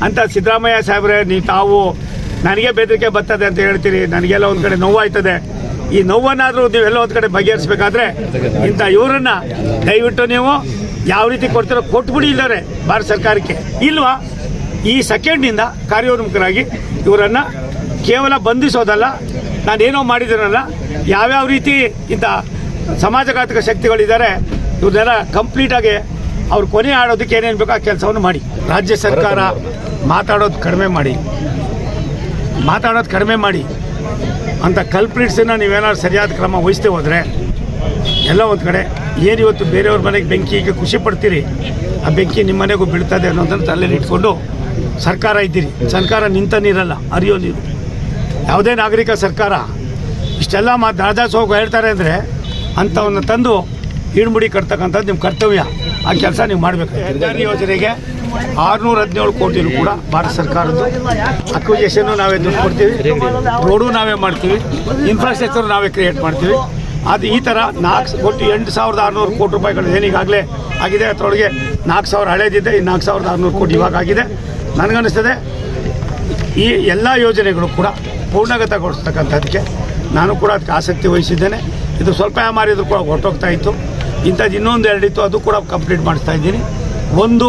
ಅಂತ ಸಿದ್ದರಾಮಯ್ಯ ಸಾಹೇಬ್ರೆ ತಾವು ನನಗೆ ಬೆದರಿಕೆ ಬರ್ತದೆ ಅಂತ ಹೇಳ್ತೀರಿ, ನನಗೆಲ್ಲ ಒಂದು ಕಡೆ ನೋವಾಯ್ತದೆ. ಈ ನೋವನ್ನಾದರೂ ನೀವೆಲ್ಲ ಒಂದು ಕಡೆ ಬಗೆಹರಿಸಬೇಕಾದ್ರೆ ಇಂಥ ಇವರನ್ನ ದಯವಿಟ್ಟು ನೀವು ಯಾವ ರೀತಿ ಕೊಡ್ತೀರೋ ಕೊಟ್ಬಿಡಿ. ಇಲ್ಲರೆ ಭಾರತ ಸರ್ಕಾರಕ್ಕೆ ಇಲ್ವಾ ಈ ಸೆಕೆಂಡ್ನಿಂದ ಕಾರ್ಯೋನ್ಮುಖರಾಗಿ ಇವರನ್ನು ಕೇವಲ ಬಂಧಿಸೋದಲ್ಲ, ನಾನೇನೋ ಮಾಡಿದ್ದೀನಲ್ಲ, ಯಾವ್ಯಾವ ರೀತಿ ಇಂಥ ಸಮಾಜಘಾತಕ ಶಕ್ತಿಗಳಿದ್ದಾರೆ ಇವ್ರನ್ನೆಲ್ಲ ಕಂಪ್ಲೀಟಾಗಿ ಅವ್ರು ಕೊನೆ ಆಡೋದಕ್ಕೆ ಏನೇನು ಬೇಕೋ ಆ ಕೆಲಸವನ್ನು ಮಾಡಿ. ರಾಜ್ಯ ಸರ್ಕಾರ ಮಾತಾಡೋದು ಕಡಿಮೆ ಮಾಡಿ ಅಂಥ ಕಲ್ಪ್ರಿಟ್ಸನ್ನು ನೀವೇನಾದ್ರು ಸರಿಯಾದ ಕ್ರಮ ವಹಿಸದೆ ಹೋದರೆ ಎಲ್ಲ ಒಂದು ಕಡೆ ಏನಿವತ್ತು ಬೇರೆಯವ್ರ ಮನೆಗೆ ಬೆಂಕಿಗೆ ಖುಷಿ ಪಡ್ತೀರಿ, ಆ ಬೆಂಕಿ ನಿಮ್ಮ ಮನೆಗೂ ಬೀಳ್ತದೆ ಅನ್ನೋದನ್ನು ತಲೆಯಲ್ಲಿ ಇಟ್ಕೊಂಡು ಸರ್ಕಾರ ಇದ್ದೀರಿ. ಸರ್ಕಾರ ನಿಂತ ನೀರಲ್ಲ, ಹರಿಯೋ ನೀರು. ಯಾವುದೇ ನಾಗರಿಕ ಸರ್ಕಾರ ಇಷ್ಟೆಲ್ಲ ರಾಜಾಸೋಗ ಹೇಳ್ತಾರೆ ಅಂದರೆ ಅಂಥವನ್ನು ತಂದು ಇಡ್ಮುಡಿ ಕಟ್ತಕ್ಕಂಥದ್ದು ನಿಮ್ಮ ಕರ್ತವ್ಯ. ಆ ಕೆಲಸ ನೀವು ಮಾಡಬೇಕು. ಹೆದ್ದಾರಿ ಯೋಜನೆಗೆ 617 ಕೋಟಿ ಕೂಡ ಭಾರತ ಸರ್ಕಾರದ್ದು. ಅಕ್ವಿಜೇಷನ್ನು ನಾವೇ ದುಡ್ಡು ಕೊಡ್ತೀವಿ, ರೋಡು ನಾವೇ ಮಾಡ್ತೀವಿ, ಇನ್ಫ್ರಾಸ್ಟ್ರಕ್ಚರ್ ನಾವೇ ಕ್ರಿಯೇಟ್ ಮಾಡ್ತೀವಿ. ಅದು ಈ ಥರ 8,600 ಕೋಟಿ ರೂಪಾಯಿಗಳು ಏನೀಗಾಗಲೇ ಆಗಿದೆ. ಅದರೊಳಗೆ 4,000 ಹಳೇದಿದೆ, ಈ 4,600 ಕೋಟಿ ಇವಾಗ ಆಗಿದೆ. ನನಗನ್ನಿಸ್ತದೆ ಈ ಎಲ್ಲ ಯೋಜನೆಗಳು ಕೂಡ ಪೂರ್ಣಗತಗೊಳಿಸ್ತಕ್ಕಂಥದ್ದಕ್ಕೆ ನಾನು ಕೂಡ ಅದಕ್ಕೆ ಆಸಕ್ತಿ ವಹಿಸಿದ್ದೇನೆ. ಇದು ಸ್ವಲ್ಪ ಮಾರಿದ್ರು ಕೂಡ ಹೊರಟೋಗ್ತಾ ಇತ್ತು. ಇಂಥದ್ದು ಇನ್ನೊಂದು 2 ಇತ್ತು, ಅದು ಕೂಡ ಕಂಪ್ಲೀಟ್ ಮಾಡಿಸ್ತಾ ಇದ್ದೀನಿ. ಒಂದು,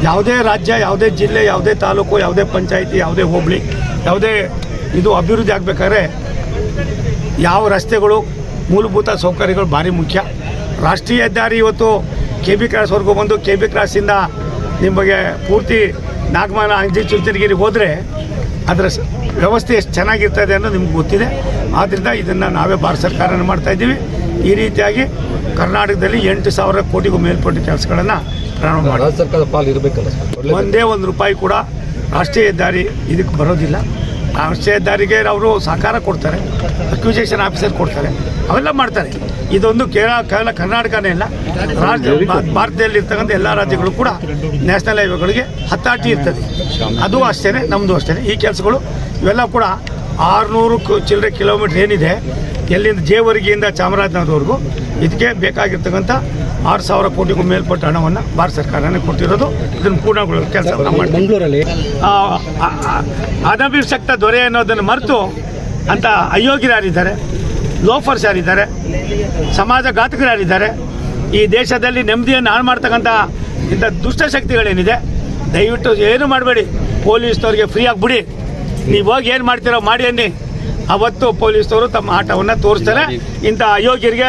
ಯಾವುದೇ ರಾಜ್ಯ, ಯಾವುದೇ ಜಿಲ್ಲೆ, ಯಾವುದೇ ತಾಲೂಕು, ಯಾವುದೇ ಪಂಚಾಯಿತಿ, ಯಾವುದೇ ಹೋಬಳಿ, ಯಾವುದೇ ಇದು ಅಭಿವೃದ್ಧಿ ಆಗಬೇಕಾದ್ರೆ ಯಾವ ರಸ್ತೆಗಳು, ಮೂಲಭೂತ ಸೌಕರ್ಯಗಳು ಭಾರಿ ಮುಖ್ಯ. ರಾಷ್ಟ್ರೀಯ ಹೆದ್ದಾರಿ ಇವತ್ತು KB ಕ್ರಾಸ್ವರೆಗೂ ಬಂದು KB ಕ್ರಾಸಿಂದ ನಿಮಗೆ ಪೂರ್ತಿ ನಾಗಮನ, ಅಂಜಿ, ಚುಂಚನಗಿರಿಗೆ ಹೋದರೆ ಅದರ ವ್ಯವಸ್ಥೆ ಎಷ್ಟು ಚೆನ್ನಾಗಿರ್ತದೆ ಅನ್ನೋದು ನಿಮ್ಗೆ ಗೊತ್ತಿದೆ. ಆದ್ದರಿಂದ ಇದನ್ನು ನಾವೇ ಭಾರತ ಸರ್ಕಾರನ ಮಾಡ್ತಾಯಿದ್ದೀವಿ. ಈ ರೀತಿಯಾಗಿ ಕರ್ನಾಟಕದಲ್ಲಿ 8,000 ಕೋಟಿಗೂ ಮೇಲ್ಪಟ್ಟ ಕೆಲಸಗಳನ್ನು ಪ್ರಾರಂಭ ಮಾಡಿ. ಸರ್ಕಾರದ ಪಾಲು ಇರಬೇಕಲ್ಲ, ಒಂದೇ ₹1 ಕೂಡ ರಾಷ್ಟ್ರೀಯ ಹೆದ್ದಾರಿ ಇದಕ್ಕೆ ಬರೋದಿಲ್ಲ. ರಾಷ್ಟ್ರೀಯ ಹೆದ್ದಾರಿಗೆ ಅವರು ಸಹಕಾರ ಕೊಡ್ತಾರೆ, ಅಕ್ವಿಜೇಷನ್ ಆಫೀಸರ್ ಕೊಡ್ತಾರೆ, ಅವೆಲ್ಲ ಮಾಡ್ತಾರೆ. ಇದೊಂದು ಕೇವಲ ಕರ್ನಾಟಕನೇ ಇಲ್ಲ, ಭಾರತದಲ್ಲಿರ್ತಕ್ಕಂಥ ಎಲ್ಲ ರಾಜ್ಯಗಳು ಕೂಡ ನ್ಯಾಷನಲ್ ಹೈವೇಗಳಿಗೆ ಹತ್ತಾಟಿ ಇರ್ತದೆ. ಅದು ಅಷ್ಟೇ, ನಮ್ಮದು ಅಷ್ಟೇ. ಈ ಕೆಲಸಗಳು ಇವೆಲ್ಲ ಕೂಡ 600 ಚಿಲ್ಲರೆ ಕಿಲೋಮೀಟ್ರ್ ಏನಿದೆ, ಎಲ್ಲಿಂದ ಜೇವರ್ಗಿಯಿಂದ ಚಾಮರಾಜನಗರವರೆಗೂ ಇದಕ್ಕೆ ಬೇಕಾಗಿರ್ತಕ್ಕಂಥ 6,000 ಕೋಟಿಗೂ ಮೇಲ್ಪಟ್ಟ ಹಣವನ್ನು ಭಾರತ ಸರ್ಕಾರನೇ ಕೊಟ್ಟಿರೋದು. ಇದನ್ನು ಪೂರ್ಣಗೊಳಿಸೋ ಕೆಲಸವನ್ನು ಮಾಡಿ ಬೆಂಗಳೂರಲ್ಲಿ ಅನಭಿಷಕ್ತ ದೊರೆ ಅನ್ನೋದನ್ನು ಮರೆತು ಅಂತ ಅಯೋಗ್ಯರು ಯಾರಿದ್ದಾರೆ, ಲೋಫರ್ಸ್ ಯಾರಿದ್ದಾರೆ, ಸಮಾಜಘಾತಕರು ಯಾರಿದ್ದಾರೆ, ಈ ದೇಶದಲ್ಲಿ ನೆಮ್ಮದಿಯನ್ನು ಹಾಳು ಮಾಡ್ತಕ್ಕಂಥ ಇಂಥ ದುಷ್ಟಶಕ್ತಿಗಳೇನಿದೆ, ದಯವಿಟ್ಟು ಏನು ಮಾಡಬೇಡಿ. ಪೊಲೀಸ್ನವ್ರಿಗೆ ಫ್ರೀಯಾಗಿ ಬಿಡಿ. ನೀವು ಹೋಗಿ ಏನು ಮಾಡ್ತೀರೋ ಮಾಡಿ ಅನ್ನಿ. ಅವತ್ತು ಪೊಲೀಸ್ನವರು ತಮ್ಮ ಆಟವನ್ನು ತೋರಿಸ್ತಾರೆ. ಇಂಥ ಅಯೋಗ್ಯರಿಗೆ,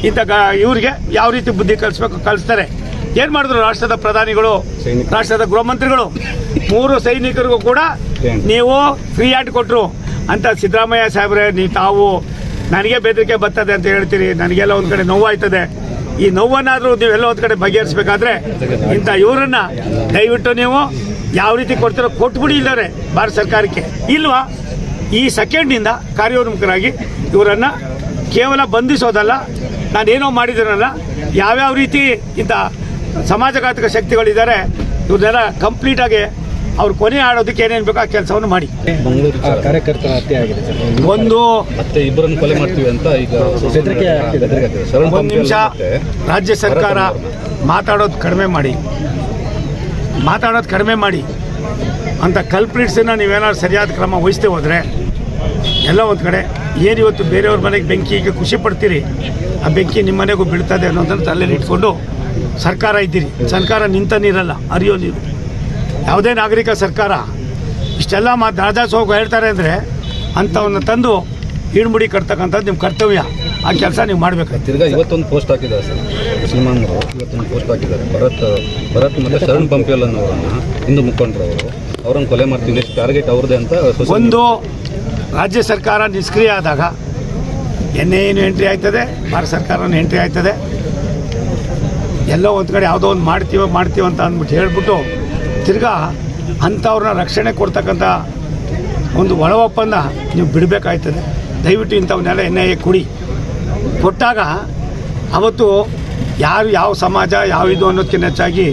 ಇಂಥ ಇವ್ರಿಗೆ ಯಾವ ರೀತಿ ಬುದ್ಧಿ ಕಲಿಸ್ಬೇಕು ಕಲಿಸ್ತಾರೆ. ಏನು ಮಾಡಿದ್ರು ರಾಷ್ಟ್ರದ ಪ್ರಧಾನಿಗಳು, ರಾಷ್ಟ್ರದ ಗೃಹ ಮಂತ್ರಿಗಳು, 3 ಸೈನಿಕರಿಗೂ ಕೂಡ ನೀವು ಫ್ರೀ ಆಟ್ ಕೊಟ್ಟರು ಅಂತ ಸಿದ್ದರಾಮಯ್ಯ ಸಾಹೇಬ್ರೆ ತಾವು ನನಗೆ ಬೆದರಿಕೆ ಬರ್ತದೆ ಅಂತ ಹೇಳ್ತೀರಿ, ನನಗೆಲ್ಲ ಒಂದು ಕಡೆ ನೋವಾಯ್ತದೆ. ಈ ನೋವನ್ನಾದರೂ ನೀವೆಲ್ಲ ಒಂದು ಕಡೆ ಬಗೆಹರಿಸಬೇಕಾದ್ರೆ ಇಂಥ ಇವರನ್ನ ದಯವಿಟ್ಟು ನೀವು ಯಾವ ರೀತಿ ಕೊಡ್ತೀರೋ ಕೊಟ್ಬಿಡಿ. ಇಲ್ಲರೆ ಭಾರತ ಸರ್ಕಾರಕ್ಕೆ ಇಲ್ವಾ ಈ ಸೆಕೆಂಡ್ನಿಂದ ಕಾರ್ಯೋನ್ಮುಖರಾಗಿ ಇವರನ್ನು ಕೇವಲ ಬಂಧಿಸೋದಲ್ಲ, ನಾನೇನೋ ಮಾಡಿದ್ದೀನಲ್ಲ, ಯಾವ್ಯಾವ ರೀತಿ ಇಂಥ ಸಮಾಜಘಾತಕ ಶಕ್ತಿಗಳಿದ್ದಾರೆ ಇವ್ರನ್ನೆಲ್ಲ ಕಂಪ್ಲೀಟಾಗಿ ಅವ್ರು ಕೊನೆ ಆಡೋದಕ್ಕೆ ಏನೇನು ಬೇಕೋ ಆ ಕೆಲಸವನ್ನು ಮಾಡಿ. ಕಾರ್ಯಕರ್ತರ ಹತ್ಯೆ ಆಗಿದೆ, ಒಂದು ಇಬ್ಬರನ್ನು ಕೊಲೆ ಮಾಡ್ತೀವಿ ಅಂತ ಈಗ ಒಂದು ನಿಮಿಷ. ರಾಜ್ಯ ಸರ್ಕಾರ ಮಾತಾಡೋದು ಕಡಿಮೆ ಮಾಡಿ ಅಂಥ ಕಲ್ಪ್ರಿಟ್ಸನ್ನು ನೀವೇನಾದ್ರು ಸರಿಯಾದ ಕ್ರಮ ವಹಿಸದೆ ಹೋದರೆ ಎಲ್ಲ ಒಂದು ಕಡೆ ಏನಿವತ್ತು ಬೇರೆಯವ್ರ ಮನೆಗೆ ಬೆಂಕಿಗೆ ಖುಷಿ ಪಡ್ತೀರಿ, ಆ ಬೆಂಕಿ ನಿಮ್ಮ ಮನೆಗೂ ಬೀಳ್ತದೆ ಅನ್ನೋದನ್ನು ತಲೆಯಲ್ಲಿ ಇಟ್ಕೊಂಡು ಸರ್ಕಾರ ಇದ್ದೀರಿ. ಸರ್ಕಾರ ನಿಂತ ನೀರಲ್ಲ, ಹರಿಯೋ ನೀರು. ಯಾವುದೇ ನಾಗರಿಕ ಸರ್ಕಾರ ಇಷ್ಟೆಲ್ಲ ರಾಜಾಸೋಗ ಹೇಳ್ತಾರೆ ಅಂದರೆ ಅಂಥವನ್ನು ತಂದು ಇಡ್ಮುಡಿ ಕಟ್ತಕ್ಕಂಥದ್ದು ನಿಮ್ಮ ಕರ್ತವ್ಯ. ಆ ಕೆಲಸ ನೀವು ಮಾಡಬೇಕು. ತಿರ್ಗಾ ಇವತ್ತೊಂದು ಪೋಸ್ಟ್ ಹಾಕಿದ್ದಾರೆ ಸರ್, ಮುಸಲ್ಮಾನರು ಇವತ್ತೊಂದು ಪೋಸ್ಟ್ ಹಾಕಿದ್ದಾರೆ. ಭರತ್ ಮತ್ತು ಶರಣ್ ಪಂಪಿಯಲ್ ಅನ್ನೋರನ್ನು, ಹಿಂದೂ ಮುಖಂಡರು, ಅವರನ್ನು ಕೊಲೆ ಮಾಡ್ತೀವಿ, ನೆಕ್ಸ್ಟ್ ಟಾರ್ಗೆಟ್ ಅವ್ರದ್ದೇ ಅಂತ. ಒಂದು ರಾಜ್ಯ ಸರ್ಕಾರ ನಿಷ್ಕ್ರಿಯ ಆದಾಗ ಏನು ಎಂಟ್ರಿ ಆಯ್ತದೆ, ಭಾರತ ಸರ್ಕಾರನ ಎಂಟ್ರಿ ಆಯ್ತದೆ. ಎಲ್ಲೋ ಒಂದು ಕಡೆ ಯಾವುದೋ ಒಂದು ಮಾಡ್ತೀವಿ ಅಂತ ಅಂದ್ಬಿಟ್ಟು ಹೇಳ್ಬಿಟ್ಟು ತಿರ್ಗಾ ಅಂಥವ್ರನ್ನ ರಕ್ಷಣೆ ಕೊಡ್ತಕ್ಕಂಥ ಒಂದು ಒಳ ಒಪ್ಪಂದ ನೀವು ಬಿಡಬೇಕಾಯ್ತದೆ. ದಯವಿಟ್ಟು ಇಂಥವನ್ನೆಲ್ಲ NIA ಕೊಟ್ಟಾಗ ಅವತ್ತು ಯಾವ ಸಮಾಜ ಯಾವ ಇದು ಅನ್ನೋದಕ್ಕಿಂತ ಹೆಚ್ಚಾಗಿ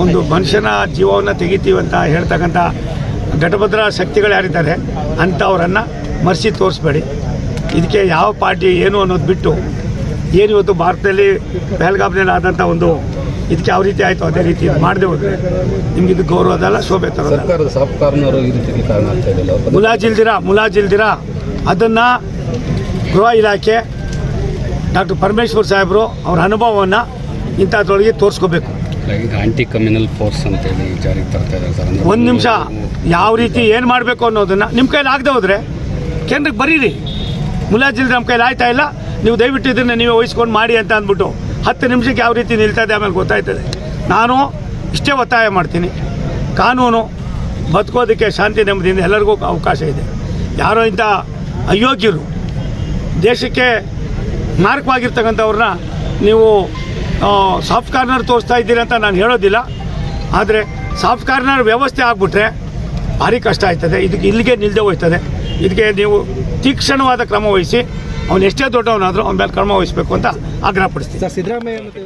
ಒಂದು ಮನುಷ್ಯನ ಜೀವವನ್ನು ತೆಗಿತೀವಿ ಅಂತ ಹೇಳ್ತಕ್ಕಂಥ ಘಟಭದ್ರ ಶಕ್ತಿಗಳು ಯಾರಿದ್ದಾರೆ ಅಂಥವ್ರನ್ನು ಮರೆಸಿ ತೋರಿಸ್ಬೇಡಿ. ಇದಕ್ಕೆ ಯಾವ ಪಾರ್ಟಿ ಏನು ಅನ್ನೋದು ಬಿಟ್ಟು ಏನಿವತ್ತು ಭಾರತದಲ್ಲಿ ಪಹಲ್ಗಾಮ್ನಲ್ಲಿ ಆದಂಥ ಒಂದು ಇದಕ್ಕೆ ಯಾವ ರೀತಿ ಆಯಿತು ಅದೇ ರೀತಿ ಇದು ಮಾಡದೆ ಹೋದರೆ ನಿಮ್ಗೆ ಇದು ಗೌರವದಲ್ಲ, ಶೋಭೆ ತರೋದಲ್ಲ. ಸರ್ಕಾರದ ಸಾಫ್ಟ್ ಕಾರ್ನರು ಈ ರೀತಿಗೆ ಕಾರಣ ಆಗ್ತಾ ಇದೆಯಲ್ಲ. ಮುಲಾಜಿಲ್ದಿರ ಅದನ್ನು ಗೃಹ ಇಲಾಖೆ ಡಾಕ್ಟರ್ ಪರಮೇಶ್ವರ್ ಸಾಹೇಬರು ಅವ್ರ ಅನುಭವವನ್ನು ಇಂಥದ್ರೊಳಗೆ ತೋರಿಸ್ಕೋಬೇಕು. ಈಗ ಆಂಟಿ ಕಮ್ಯುನಲ್ ಫೋರ್ಸ್ ಅಂತೇಳಿ ಜಾರಿಗೆ ತರ್ತಾ ಇದ್ದಾರೆ ಸರ್. ಒಂದು ನಿಮಿಷ, ಯಾವ ರೀತಿ ಏನು ಮಾಡಬೇಕು ಅನ್ನೋದನ್ನು ನಿಮ್ಮ ಕೈಲಿ ಆಗದೆ ಹೋದರೆ ಕೇಂದ್ರಕ್ಕೆ ಬರೀರಿ. ಮುಲಾಜಿಲ್ದಿರ ನಮ್ಮ ಕೈಲಿ ಆಯ್ತಾ ಇಲ್ಲ, ನೀವು ದಯವಿಟ್ಟು ಇದನ್ನು ನೀವೇ ವಹಿಸ್ಕೊಂಡು ಮಾಡಿ ಅಂತ ಅಂದ್ಬಿಟ್ಟು 10 ನಿಮಿಷಕ್ಕೆ ಯಾವ ರೀತಿ ನಿಲ್ತದೆ ಆಮೇಲೆ ಗೊತ್ತಾಯ್ತದೆ. ನಾನು ಇಷ್ಟೇ ಒತ್ತಾಯ ಮಾಡ್ತೀನಿ, ಕಾನೂನು ಬದುಕೋದಕ್ಕೆ ಶಾಂತಿ ನೆಮ್ಮದಿಯಿಂದ ಎಲ್ಲರಿಗೂ ಅವಕಾಶ ಇದೆ. ಯಾರೋ ಇಂಥ ಅಯೋಗ್ಯರು ದೇಶಕ್ಕೆ ಮಾರಕವಾಗಿರ್ತಕ್ಕಂಥವ್ರನ್ನ ನೀವು ಸಾಫ್ಟ್ ಕಾರ್ನರ್ ತೋರಿಸ್ತಾ ಇದ್ದೀರಿ ಅಂತ ನಾನು ಹೇಳೋದಿಲ್ಲ. ಆದರೆ ಸಾಫ್ಟ್ ಕಾರ್ನರ್ ವ್ಯವಸ್ಥೆ ಆಗಿಬಿಟ್ರೆ ಭಾರಿ ಕಷ್ಟ ಆಯ್ತದೆ. ಇದಕ್ಕೆ ಇಲ್ಲಿಗೆ ನಿಲ್ಲದೆ ಹೋಯ್ತದೆ. ಇದಕ್ಕೆ ನೀವು ತೀಕ್ಷ್ಣವಾದ ಕ್ರಮ ವಹಿಸಿ, ಅವನು ಎಷ್ಟೇ ದೊಡ್ಡವನಾದರೂ ಅವನ ಮೇಲೆ ಕ್ರಮ ವಹಿಸಬೇಕು ಅಂತ ಆಗ್ರಹಪಡಿಸ್ತೀನಿ. ಸಿದ್ದರಾಮಯ್ಯ ಮತ್ತು